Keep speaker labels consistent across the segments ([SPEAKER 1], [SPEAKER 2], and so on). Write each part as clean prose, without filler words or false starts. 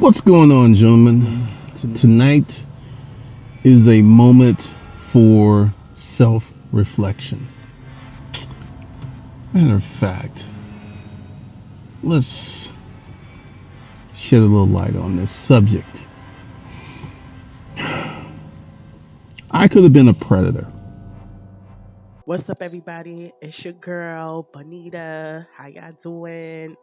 [SPEAKER 1] What's going on, gentlemen? Tonight is a moment for self-reflection. Matter of fact, let's shed a little light on this subject. I could have been a predator.
[SPEAKER 2] What's up, everybody? It's your girl, Bonita. How y'all doing?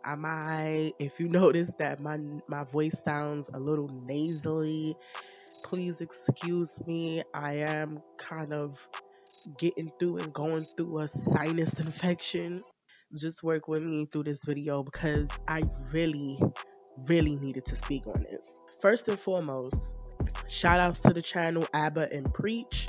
[SPEAKER 2] If you notice that my voice sounds a little nasally, please excuse me. I am kind of getting through and going through a sinus infection. Just work with me through this video because I really needed to speak on this. First and foremost, shout outs to the channel Abba and Preach.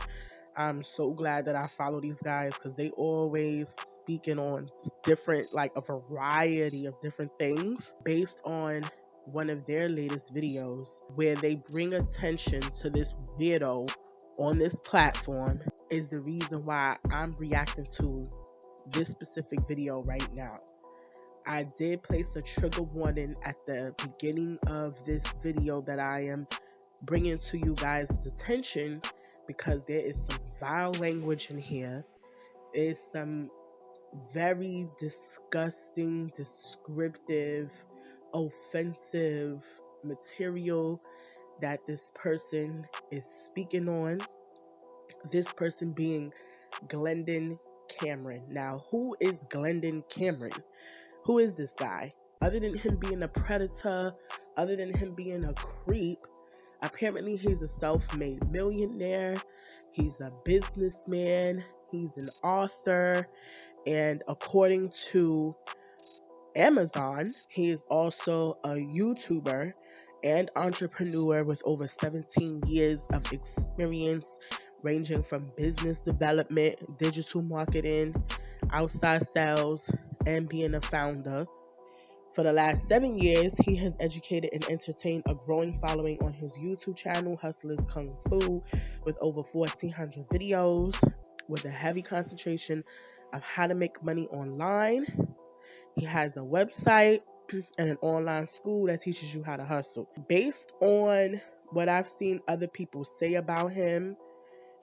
[SPEAKER 2] I'm so glad that I follow these guys because they always speaking on different, like a variety of different things based on one of their latest videos where they bring attention to this weirdo on this platform is the reason why I'm reacting to this specific video right now. I did place a trigger warning at the beginning of this video that I am bringing to you guys' attention because there is some vile language in here. There's some very disgusting, descriptive, offensive material that this person is speaking on. This person being Glendon Cameron. Now, who is Glendon Cameron? Who is this guy? Other than him being a predator, other than him being a creep, apparently he's a self-made millionaire, he's a businessman, he's an author, and according to Amazon, he is also a YouTuber and entrepreneur with over 17 years of experience ranging from business development, digital marketing, outside sales, and being a founder. For the last 7 years, he has educated and entertained a growing following on his YouTube channel, Hustlers Kung Fu, with over 1,400 videos, with a heavy concentration of how to make money online. He has a website and an online school that teaches you how to hustle. Based on what I've seen other people say about him,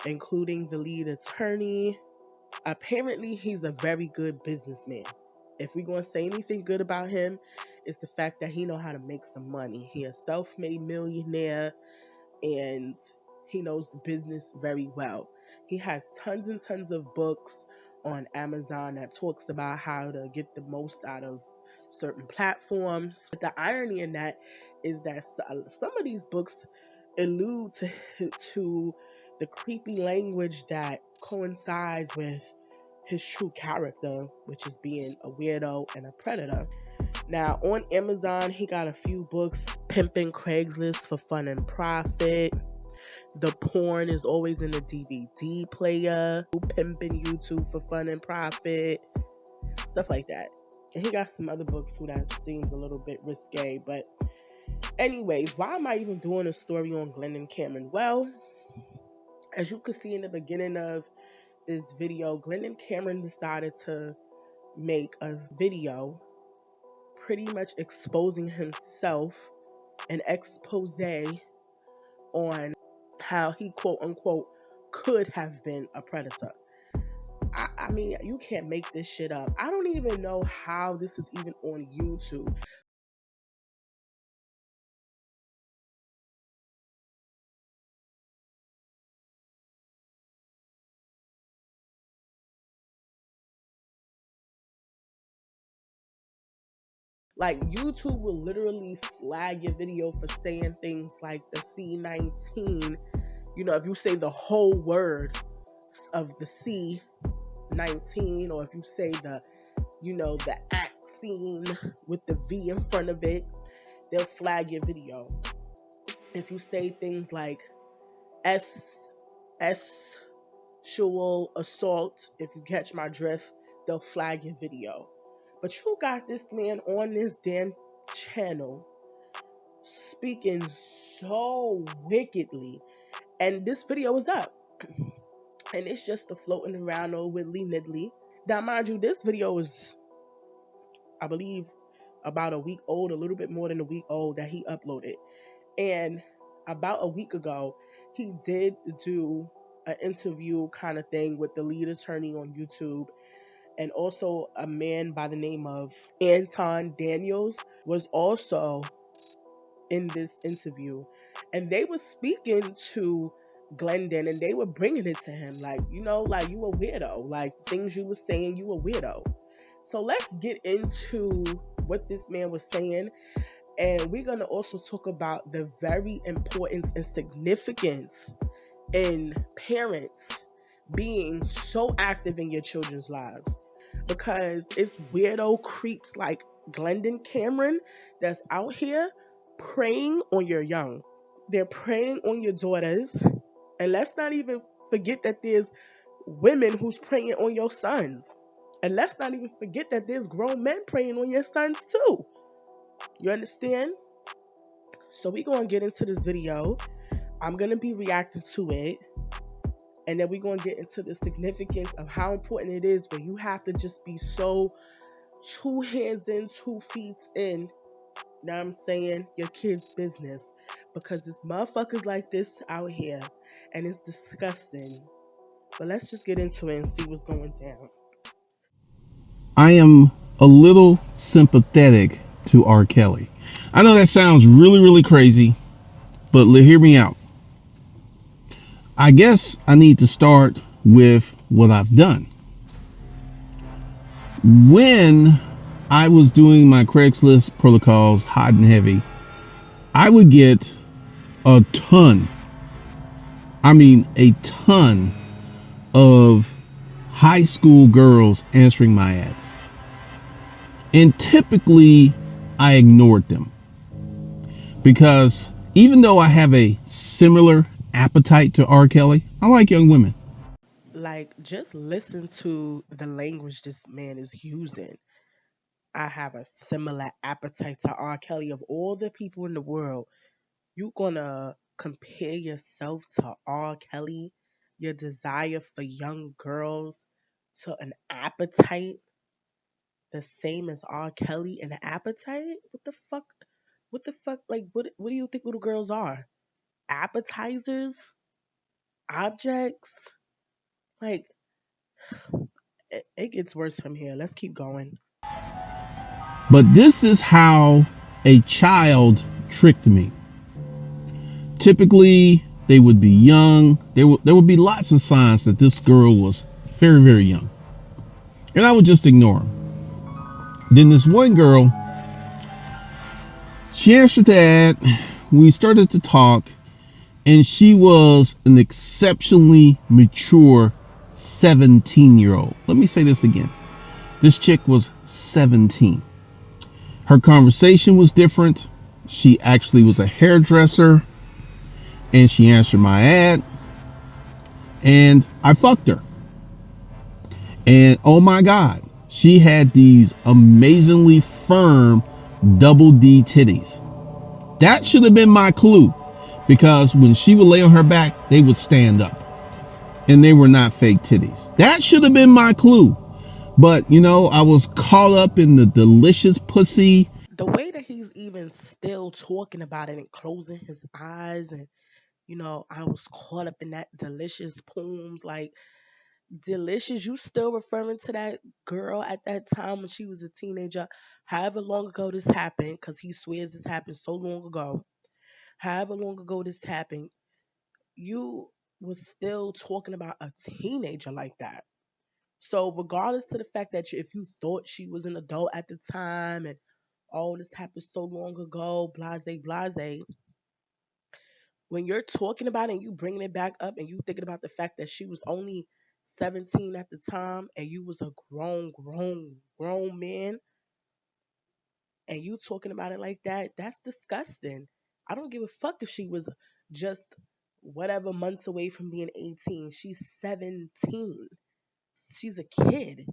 [SPEAKER 2] including the lead attorney, apparently he's a very good businessman. If we're going to say anything good about him, it's the fact that he know how to make some money. He a self-made millionaire and he knows business very well. He has tons and tons of books on Amazon that talks about how to get the most out of certain platforms. But the irony in that is that some of these books allude to the creepy language that coincides with his true character, which is being a weirdo and a predator. Now, on Amazon, he got a few books: Pimping Craigslist for Fun and Profit, The Porn is Always in the DVD Player, Pimping YouTube for Fun and Profit, stuff like that. And he got some other books too that seems a little bit risque. But anyways, why am I even doing a story on Glendon Cameron? Well, as you can see in the beginning of this video, Glendon Cameron decided to make a video pretty much exposing himself, an expose on how he quote unquote could have been a predator. I mean, you can't make this shit up. I don't even know how this is even on YouTube. Like, YouTube will literally flag your video for saying things like the C19. You know, if you say the whole word of the C19, or if you say the act scene with the V in front of it, they'll flag your video. If you say things like sexual assault, if you catch my drift, they'll flag your video. But you got this man on this damn channel speaking so wickedly, and this video is up, and it's just floating around all willy nilly. Now, mind you, this video is, I believe, about a week old, a little bit more than a week old, that he uploaded. And about a week ago, he did do an interview kind of thing with the lead attorney on YouTube, and also a man by the name of Anton Daniels was also in this interview, and they were speaking to Glendon, and they were bringing it to him like, like, you a weirdo, like things you were saying, you a weirdo. So let's get into what this man was saying, and we're going to also talk about the very importance and significance in parents being so active in your children's lives, because it's weirdo creeps like Glendon Cameron that's out here preying on your young. They're preying on your daughters. And let's not even forget that there's women who's preying on your sons. And let's not even forget that there's grown men preying on your sons too. You understand? So we're going to get into this video. I'm going to be reacting to it. And then we're going to get into the significance of how important it is when you have to just be so 2 hands in, 2 feet in, know what I'm saying, your kid's business. Because there's motherfuckers like this out here, and it's disgusting. But let's just get into it and see what's going down.
[SPEAKER 1] I am a little sympathetic to R. Kelly. I know that sounds really, really crazy, but hear me out. I guess I need to start with what I've done. When I was doing my Craigslist protocols hot and heavy, I would get a ton of high school girls answering my ads. And typically I ignored them, because even though I have a similar appetite to R. Kelly, I like young women.
[SPEAKER 2] Like, just listen to the language this man is using. I have a similar appetite to R. Kelly. Of all the people in the world, you gonna compare yourself to R. Kelly, your desire for young girls, to an appetite the same as R. Kelly? An appetite? What the fuck? What the fuck? Like, what do you think little girls are? Appetizers? Objects? Like, it gets worse from here. Let's keep going.
[SPEAKER 1] But this is how a child tricked me. Typically, they would be young. There would be lots of signs that this girl was very, very young. And I would just ignore them. Then this one girl, she answered that. We started to talk, and she was an exceptionally mature 17-year-old. Let me say this again. This chick was 17. Her conversation was different. She actually was a hairdresser, and she answered my ad, and I fucked her. And oh my God, she had these amazingly firm double D titties. That should have been my clue, because when she would lay on her back, they would stand up, and they were not fake titties. That should have been my clue. But, I was caught up in the delicious pussy.
[SPEAKER 2] The way that he's even still talking about it and closing his eyes, and I was caught up in that delicious poems. Like, delicious, you still referring to that girl at that time when she was a teenager, however long ago this happened, because he swears this happened so long ago. However long ago this happened, you was still talking about a teenager like that. So regardless to the fact that if you thought she was an adult at the time, and oh, this happened so long ago, blase blase, when you're talking about it and you bringing it back up, and you thinking about the fact that she was only 17 at the time, and you was a grown man, and you talking about it like that, that's disgusting. I don't give a fuck if she was just whatever months away from being 18. She's 17. She's a kid.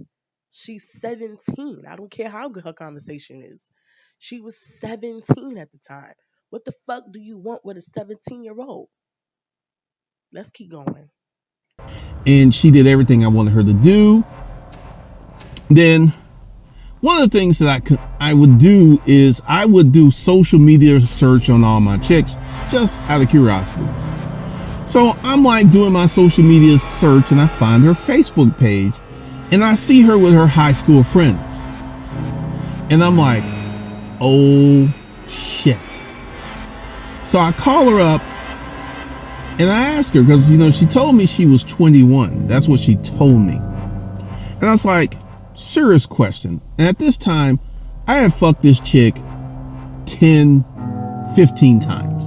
[SPEAKER 2] She's 17. I don't care how good her conversation is. She was 17 at the time. What the fuck do you want with a 17-year-old? Let's keep going.
[SPEAKER 1] And she did everything I wanted her to do. Then one of the things that I would do is I would do social media search on all my chicks just out of curiosity. So I'm like doing my social media search and I find her Facebook page and I see her with her high school friends. And I'm like, oh shit. So I call her up and I ask her because, she told me she was 21. That's what she told me. And I was like, serious question. And at this time, I had fucked this chick 10, 15 times.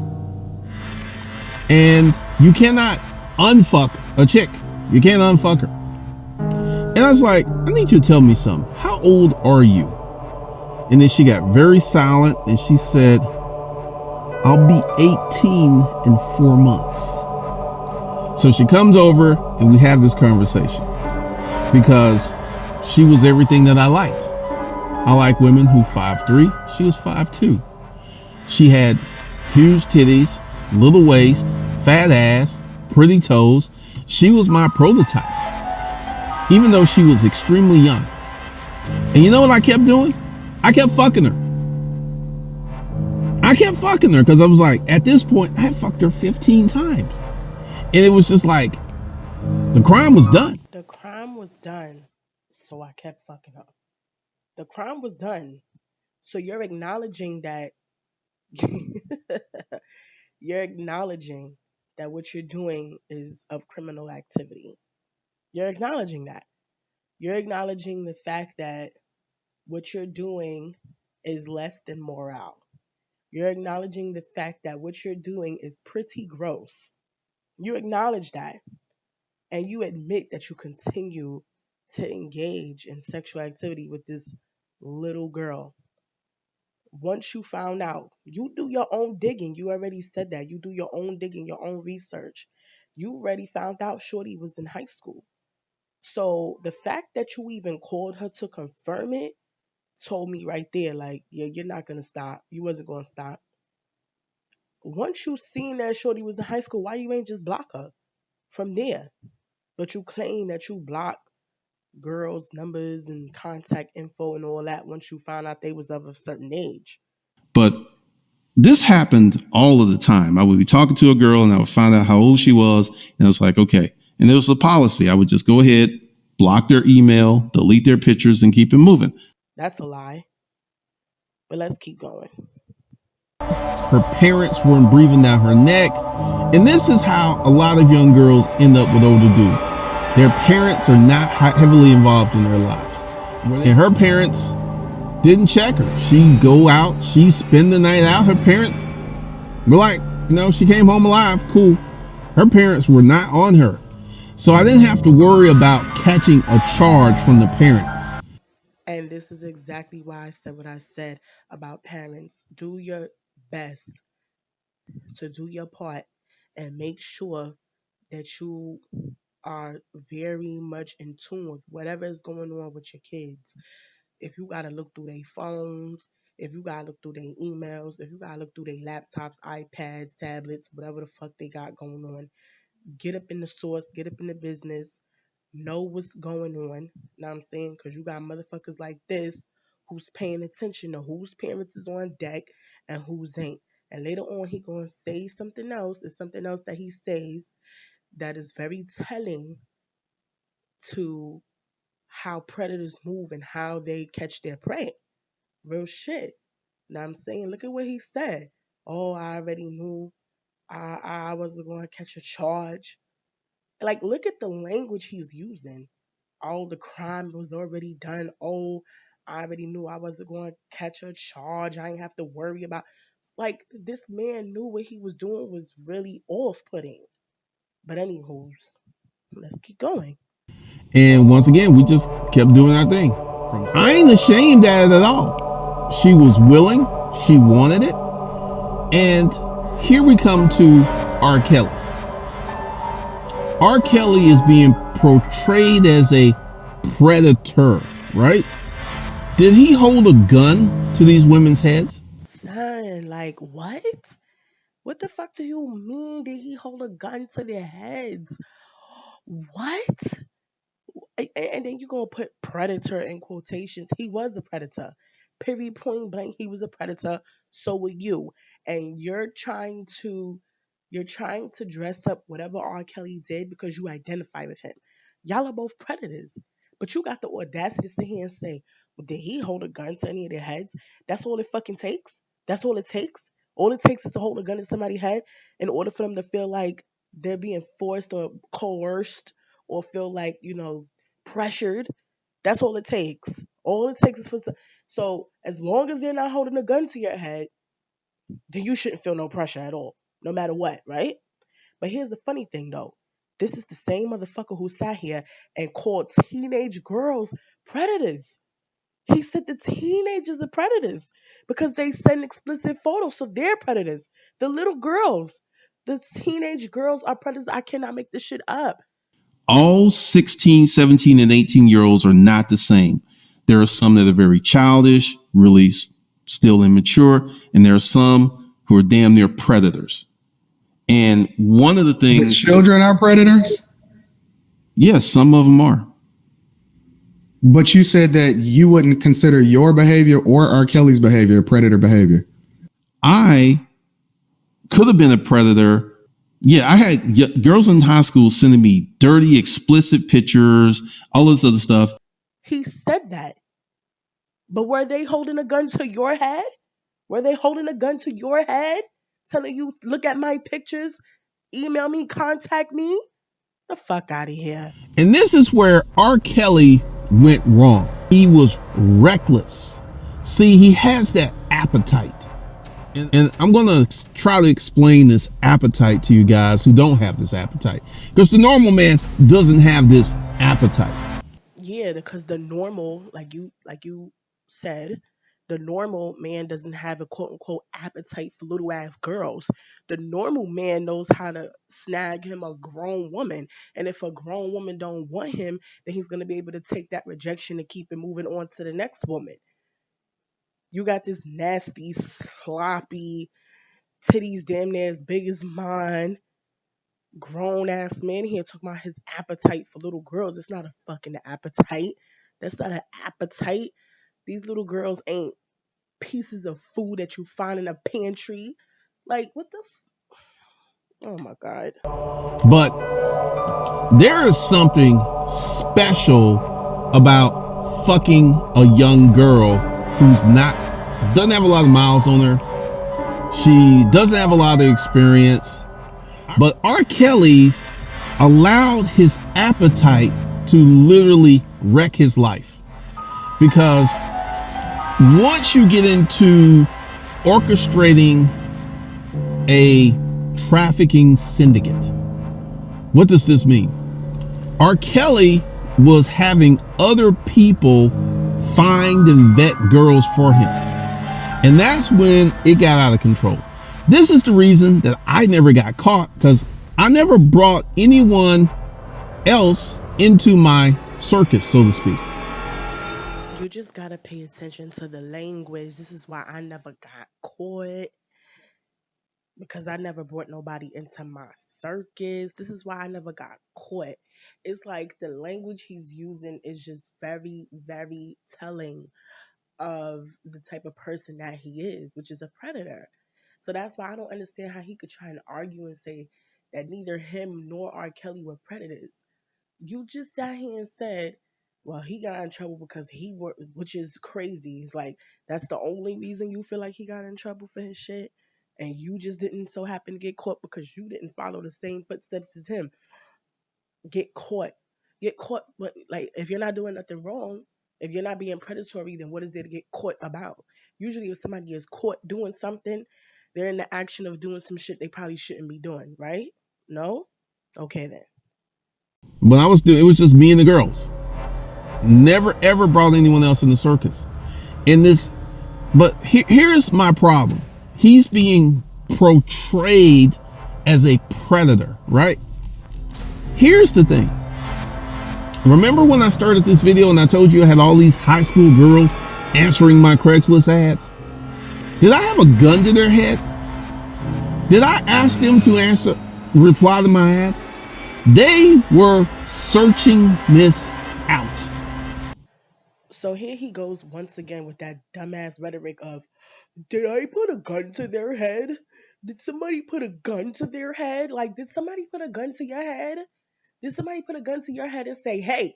[SPEAKER 1] And you cannot unfuck a chick. You can't unfuck her. And I was like, I need you to tell me something. How old are you? And then she got very silent and she said, I'll be 18 in 4 months. So she comes over and we have this conversation because she was everything that I liked. I like women who 5'3", she was 5'2". She had huge titties, little waist, fat ass, pretty toes. She was my prototype, even though she was extremely young. And you know what I kept doing? I kept fucking her. I kept fucking her because I was like, at this point, I fucked her 15 times. And it was just like, the crime was done.
[SPEAKER 2] The crime was done, so I kept fucking up. The crime was done. So you're acknowledging that you're acknowledging that what you're doing is of criminal activity. You're acknowledging that. You're acknowledging the fact that what you're doing is less than moral. You're acknowledging the fact that what you're doing is pretty gross. You acknowledge that and you admit that you continue to engage in sexual activity with this little girl. Once you found out, you do your own digging. You already said that. You do your own digging, your own research. You already found out Shorty was in high school. So the fact that you even called her to confirm it told me right there, like, yeah, you're not gonna stop. You wasn't gonna stop. Once you seen that Shorty was in high school, why you ain't just block her from there? But you claim that you block girls' numbers and contact info and all that once you found out they was of a certain age.
[SPEAKER 1] But this happened all of the time. I would be talking to a girl and I would find out how old she was. And I was like, okay. And there was a policy. I would just go ahead, block their email, delete their pictures, and keep it moving.
[SPEAKER 2] That's a lie. But let's keep going.
[SPEAKER 1] Her parents weren't breathing down her neck. And this is how a lot of young girls end up with older dudes. Their parents are not heavily involved in their lives. And her parents didn't check her. She'd go out, she'd spend the night out. Her parents were like, she came home alive, cool. Her parents were not on her. So I didn't have to worry about catching a charge from the parents.
[SPEAKER 2] And this is exactly why I said what I said about parents. Do your best to do your part and make sure that you are very much in tune with whatever is going on with your kids. If you gotta look through their phones, if you gotta look through their emails, if you gotta look through their laptops, iPads, tablets, whatever the fuck they got going on, get up in the source, get up in the business, know what's going on. You know what I'm saying? Because you got motherfuckers like this who's paying attention to whose parents is on deck and whose ain't. And later on, he gonna say something else. It's something else that he says that is very telling to how predators move and how they catch their prey. Real shit. Now I'm saying, look at what he said. Oh, I already knew I wasn't going to catch a charge. Like, look at the language he's using. Oh, the crime was already done. Oh, I already knew I wasn't going to catch a charge. I ain't have to worry about. Like, this man knew what he was doing was really off putting. But, anywho, let's keep going.
[SPEAKER 1] And once again, we just kept doing our thing. I ain't ashamed at it at all. She was willing, she wanted it. And here we come to R. Kelly. R. Kelly is being portrayed as a predator, right? Did he hold a gun to these women's heads?
[SPEAKER 2] Son, like, what? What the fuck do you mean? Did he hold a gun to their heads? What? And then you gonna put predator in quotations. He was a predator. Period, point blank. He was a predator. So were you. And you're trying to dress up whatever R. Kelly did because you identify with him. Y'all are both predators. But you got the audacity to sit here and say, well, did he hold a gun to any of their heads? That's all it fucking takes. That's all it takes. All it takes is to hold a gun to somebody's head in order for them to feel like they're being forced or coerced or feel like, pressured. That's all it takes. All it takes is so as long as they're not holding a gun to your head, then you shouldn't feel no pressure at all, no matter what, right? But here's the funny thing though. This is the same motherfucker who sat here and called teenage girls predators. He said the teenagers are predators because they send explicit photos, so they're predators. The little girls, the teenage girls are predators. I cannot make this shit up.
[SPEAKER 1] All 16, 17, and 18-year-olds are not the same. There are some that are very childish, really still immature, and there are some who are damn near predators. And one of the things...
[SPEAKER 3] The children are predators?
[SPEAKER 1] Yes, some of them are.
[SPEAKER 3] But you said that you wouldn't consider your behavior or R. Kelly's behavior predator behavior.
[SPEAKER 1] I could have been a predator. Yeah, I had girls in high school sending me dirty, explicit pictures, all this other stuff.
[SPEAKER 2] He said that. But were they holding a gun to your head? Were they holding a gun to your head? Telling you, look at my pictures, email me, contact me? The fuck out of here.
[SPEAKER 1] And this is where R. Kelly went wrong. He was reckless. See, he has that appetite. And I'm going to try to explain this appetite to you guys who don't have this appetite. Because the normal man doesn't have this appetite.
[SPEAKER 2] Yeah, because the normal, like you said, the normal man doesn't have a quote unquote appetite for little ass girls. The normal man knows how to snag him a grown woman. And if a grown woman don't want him, then he's going to be able to take that rejection and keep it moving on to the next woman. You got this nasty, sloppy, titties damn near as big as mine, grown ass man here talking about his appetite for little girls. It's not a fucking appetite. That's not an appetite. These little girls ain't pieces of food that you find in a pantry. Like, what the oh my God.
[SPEAKER 1] But there is something special about fucking a young girl who's doesn't have a lot of miles on her. She doesn't have a lot of experience. But R. Kelly allowed his appetite to literally wreck his life. Because once you get into orchestrating a trafficking syndicate, what does this mean? R. Kelly was having other people find and vet girls for him. And that's when it got out of control. This is the reason that I never got caught, because I never brought anyone else into my circus, so to speak.
[SPEAKER 2] You just gotta pay attention to the language. This is why I never got caught. Because I never brought nobody into my circus. This is why I never got caught. It's like the language he's using is just very, very telling of the type of person that he is, which is a predator. So that's why I don't understand how he could try and argue and say that neither him nor R. Kelly were predators. You just sat here and said, well, he got in trouble because which is crazy. It's like, that's the only reason you feel like he got in trouble for his shit. And you just didn't so happen to get caught because you didn't follow the same footsteps as him. Get caught. But like, if you're not doing nothing wrong, if you're not being predatory, then what is there to get caught about? Usually if somebody is caught doing something, they're in the action of doing some shit they probably shouldn't be doing, right? No? Okay then.
[SPEAKER 1] When I was it was just me and the girls. Never ever brought anyone else in the circus. But here's my problem. He's being portrayed as a predator, right? Here's the thing. Remember when I started this video and I told you I had all these high school girls answering my Craigslist ads? Did I have a gun to their head? Did I ask them to reply to my ads? They were searching this out.
[SPEAKER 2] So here he goes once again with that dumbass rhetoric of, did I put a gun to their head? Did somebody put a gun to their head? Like, did somebody put a gun to your head? Did somebody put a gun to your head and say, hey,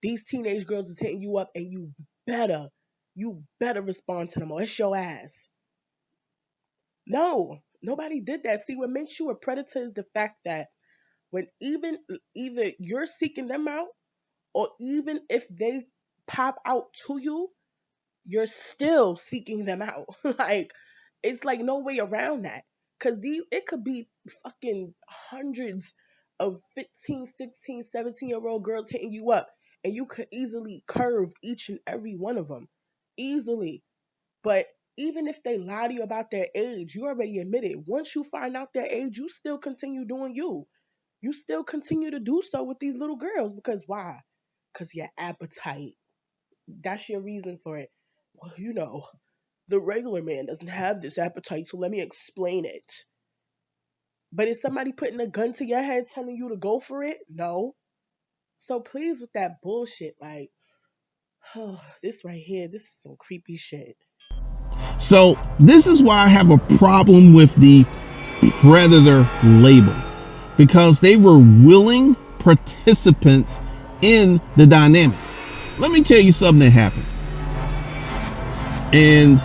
[SPEAKER 2] these teenage girls is hitting you up and you better respond to them or it's your ass? No, nobody did that. See, what makes you a predator is the fact that when even either you're seeking them out or even if they pop out to you, you're still seeking them out. Like, it's like no way around that. Cause it could be fucking hundreds of 15, 16, 17-year-old girls hitting you up, and you could easily curve each and every one of them. Easily. But even if they lie to you about their age, you already admitted. Once you find out their age, you still continue doing you. You still continue to do so with these little girls. Because why? Because your appetite. That's your reason for it. Well, the regular man doesn't have this appetite, so let me explain it. But is somebody putting a gun to your head telling you to go for it? No. So please with that bullshit, like, oh, this right here, this is some creepy shit.
[SPEAKER 1] So this is why I have a problem with the predator label, because they were willing participants in the dynamic. Let me tell you something that happened. And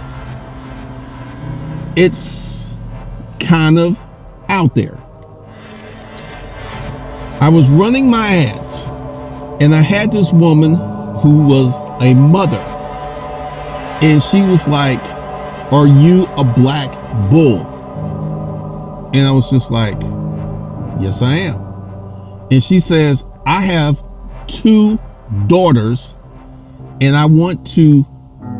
[SPEAKER 1] it's kind of out there. I was running my ads and I had this woman who was a mother, and she was like, are you a black bull? And I was just like, yes, I am. And she says, I have 2 daughters and I want to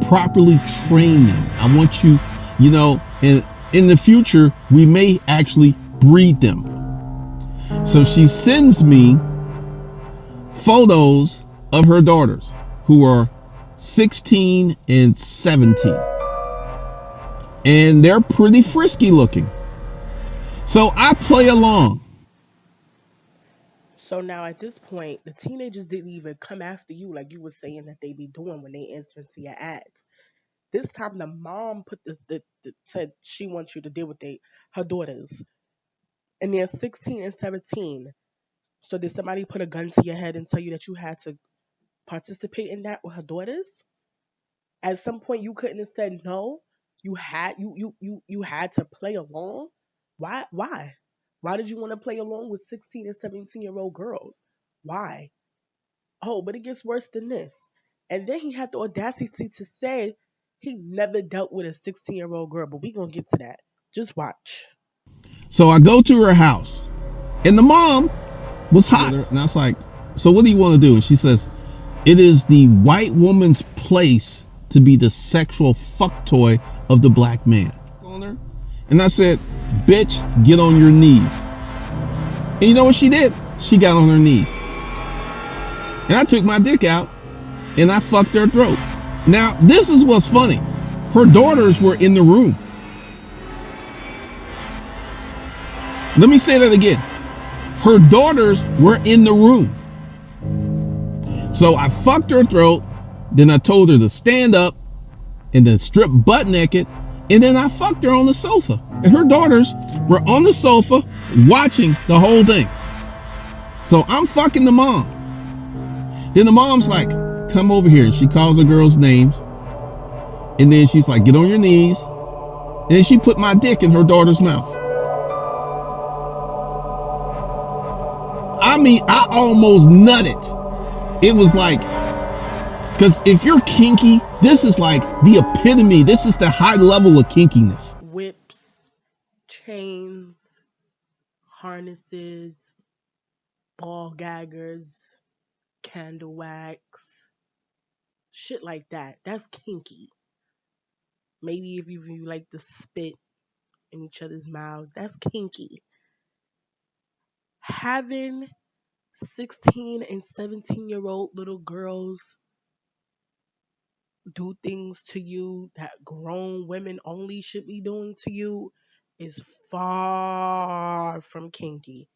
[SPEAKER 1] properly train them. I want you, and in the future, we may actually breed them. So she sends me photos of her daughters who are 16 and 17. And they're pretty frisky looking. So I play along.
[SPEAKER 2] So now at this point, the teenagers didn't even come after you like you were saying that they be doing when they answer into your ads. This time the mom put said she wants you to deal with her daughters. And they're 16 and 17. So did somebody put a gun to your head and tell you that you had to participate in that with her daughters? At some point you couldn't have said no. You had to play along. Why did you want to play along with 16 and 17-year-old girls? Why? Oh, but it gets worse than this. And then he had the audacity to say he never dealt with a 16-year-old girl, but we gonna get to that. Just watch.
[SPEAKER 1] So I go to her house and the mom was hot. And I was like, so what do you want to do? And she says, it is the white woman's place to be the sexual fuck toy of the black man. And I said, bitch, get on your knees. And you know what she did? She got on her knees. And I took my dick out and I fucked her throat. Now, this is what's funny. Her daughters were in the room. Let me say that again. Her daughters were in the room. So I fucked her throat. Then I told her to stand up and then strip butt naked. And then I fucked her on the sofa. And her daughters were on the sofa watching the whole thing. So I'm fucking the mom. Then the mom's like, come over here. And she calls her girls' names. And then she's like, get on your knees. And then she put my dick in her daughter's mouth. I mean, I almost nutted. It was like, because if you're kinky, this is like the epitome. This is the high level of kinkiness.
[SPEAKER 2] Whips, chains, harnesses, ball gaggers, candle wax, shit like that. That's kinky. Maybe if you like to spit in each other's mouths, that's kinky. Having 16 and 17-year-old little girls do things to you that grown women only should be doing to you is far from kinky.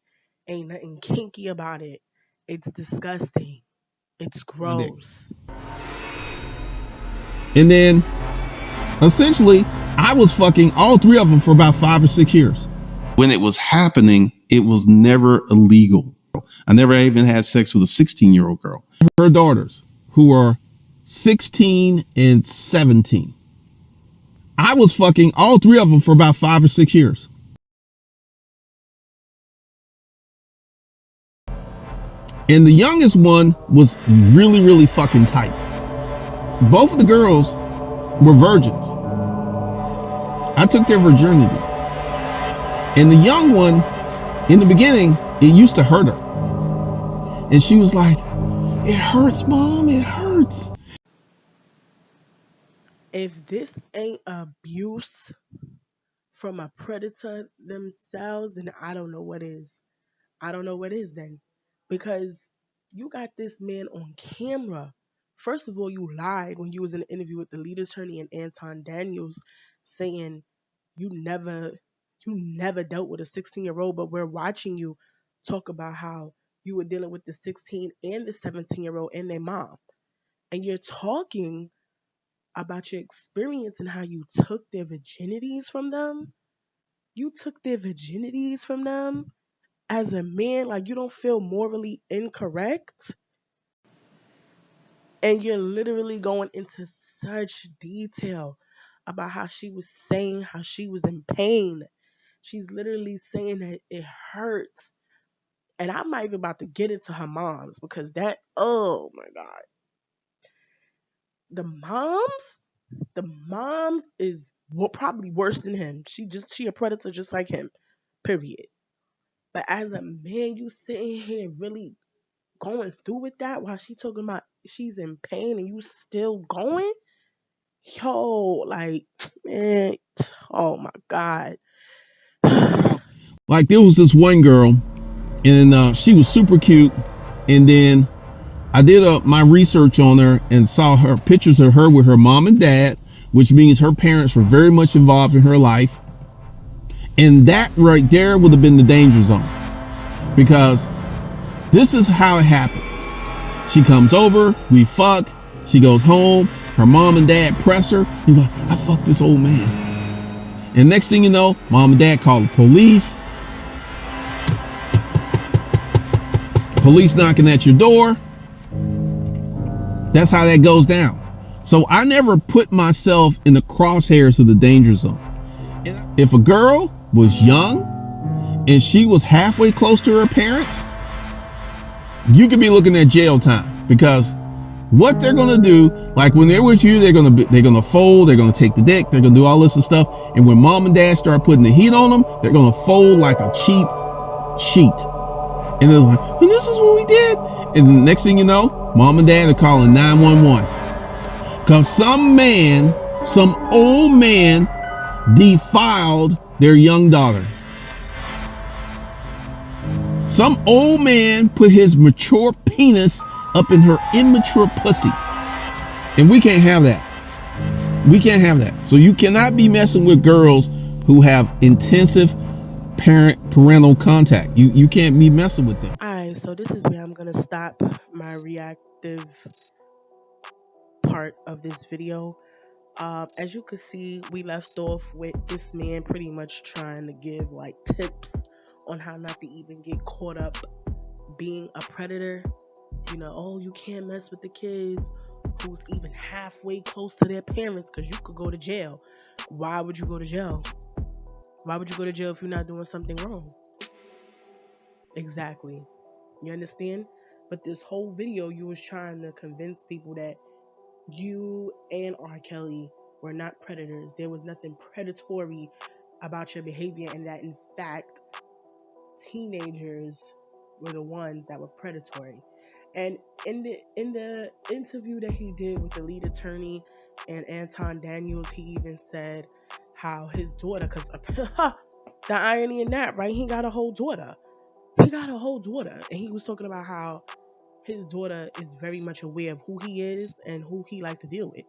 [SPEAKER 2] Ain't nothing kinky about it. It's disgusting. It's gross.
[SPEAKER 1] And then essentially I was fucking all three of them for about 5 or 6 years. When it was happening, it was never illegal. I never even had sex with a 16-year-old girl. Her daughters, who are 16 and 17. I was fucking all three of them for about 5 or 6 years. And the youngest one was really, really fucking tight. Both of the girls were virgins. I took their virginity. And the young one, in the beginning, it used to hurt her. And she was like, "It hurts, Mom, it hurts."
[SPEAKER 2] If this ain't abuse from a predator themselves, then I don't know what is. I don't know what is then. Because you got this man on camera. First of all, you lied when you was in an interview with the lead attorney and Anton Daniels saying you never dealt with a 16-year-old, but we're watching you talk about how you were dealing with the 16 and the 17-year-old and their mom. And you're talking about your experience and how you took their virginities from them. You took their virginities from them as a man, like you don't feel morally incorrect. And you're literally going into such detail about how she was saying how she was in pain. She's literally saying that it hurts. And I'm not even about to get into her moms because that, oh my God. The moms is probably worse than him. She a predator just like him, period. But as a man, you sitting here really going through with that while she talking about she's in pain and you still going? Yo, like, man, oh my God.
[SPEAKER 1] Like there was this one girl and she was super cute. And then I did my research on her and saw her pictures of her with her mom and dad, which means her parents were very much involved in her life. And that right there would have been the danger zone, because this is how it happens. She comes over, we fuck, she goes home, her mom and dad press her. He's like, "I fucked this old man." And next thing you know, mom and dad call the police. Police knocking at your door. That's how that goes down. So I never put myself in the crosshairs of the danger zone. If a girl was young and she was halfway close to her parents, you could be looking at jail time, because what they're gonna do, like when they're with you, they're gonna fold, they're gonna take the dick, they're gonna do all this and stuff. And when mom and dad start putting the heat on them, they're gonna fold like a cheap sheet. And they're like, "Well, this is what we did." And the next thing you know, mom and dad are calling 911. Because some old man defiled their young daughter. Some old man put his mature penis up in her immature pussy. And we can't have that. We can't have that. So you cannot be messing with girls who have intensive parental contact. You can't be messing with them.
[SPEAKER 2] All right, so this is where I'm going to stop my reactive part of this video. As you can see, we left off with this man pretty much trying to give like tips on how not to even get caught up being a predator. You know, oh, you can't mess with the kids who's even halfway close to their parents because you could go to jail. Why would you go to jail? Why would you go to jail if you're not doing something wrong? Exactly. You understand? But this whole video, you was trying to convince people that you and R. Kelly were not predators. There was nothing predatory about your behavior, and that in fact, teenagers were the ones that were predatory. And in the interview that he did with the lead attorney and Anton Daniels, he even said how his daughter, because the irony in that, right? He got a whole daughter. And he was talking about how his daughter is very much aware of who he is and who he likes to deal with.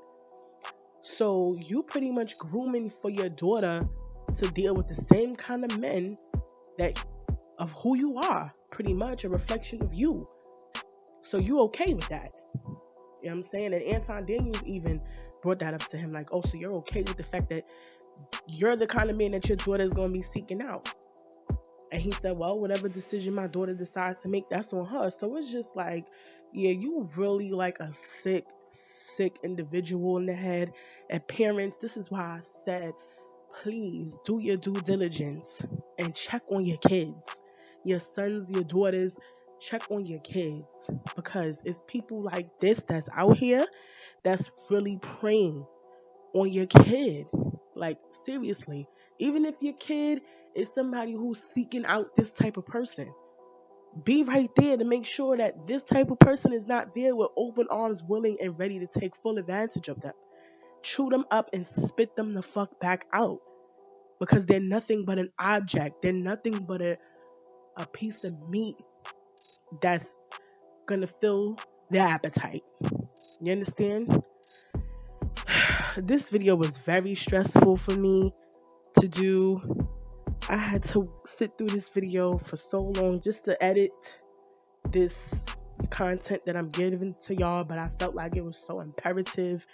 [SPEAKER 2] So you pretty much grooming for your daughter to deal with the same kind of men that of who you are, pretty much a reflection of you. So you okay with that? You know what I'm saying? And Anton Daniels even brought that up to him, like, oh, so you're okay with the fact that you're the kind of man that your daughter is going to be seeking out? And he said, well, whatever decision my daughter decides to make, that's on her. So it's just like, yeah, you really like a sick individual in the head. And parents, this is why I said, please do your due diligence and check on your kids, your sons, your daughters. Check on your kids, because it's people like this that's out here that's really preying on your kid. Like, seriously, even if your kid is somebody who's seeking out this type of person, be right there to make sure that this type of person is not there with open arms, willing and ready to take full advantage of them. Chew them up and spit them the fuck back out, because they're nothing but an object. They're nothing but a piece of meat that's gonna fill their appetite. You understand? This video was very stressful for me to do. I had to sit through this video for so long just to edit this content that I'm giving to y'all, but I felt like it was so imperative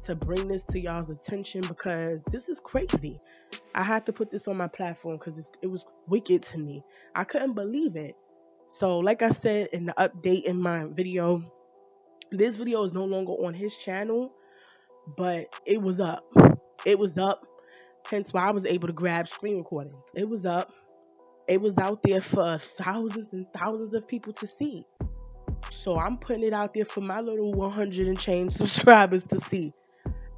[SPEAKER 2] to bring this to y'all's attention, because this is crazy. I had to put this on my platform because it was wicked to me. I couldn't believe it. So like I said in the update in my video, this video is no longer on his channel, but it was up. It was up. Hence why I was able to grab screen recordings. It was up. It was out there for thousands and thousands of people to see. So I'm putting it out there for my little 100 and change subscribers to see.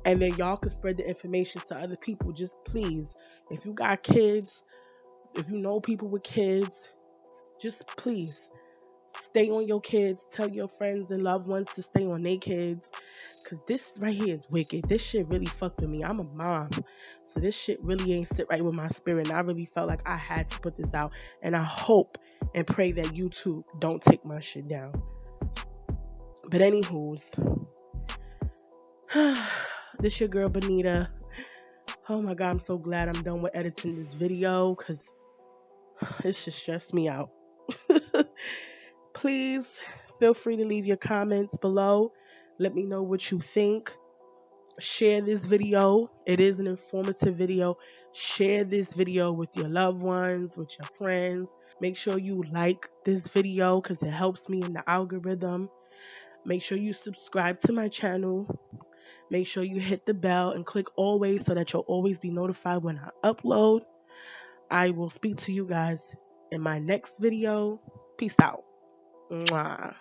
[SPEAKER 2] And then y'all can spread the information to other people. Just please, if you got kids, if you know people with kids, just please stay on your kids. Tell your friends and loved ones to stay on their kids, because this right here is wicked. This shit really fucked with me. I'm a mom, so this shit really ain't sit right with my spirit, and I really felt like I had to put this out. And I hope and pray that YouTube don't take my shit down. But anywho's, this your girl Bonita. Oh my god, I'm so glad I'm done with editing this video, because this just stressed me out. Please feel free to leave your comments below. Let me know what you think. Share this video. It is an informative video. Share this video with your loved ones, with your friends. Make sure you like this video, because it helps me in the algorithm. Make sure you subscribe to my channel. Make sure you hit the bell and click always, so that you'll always be notified when I upload. I will speak to you guys in my next video. Peace out. Mwah.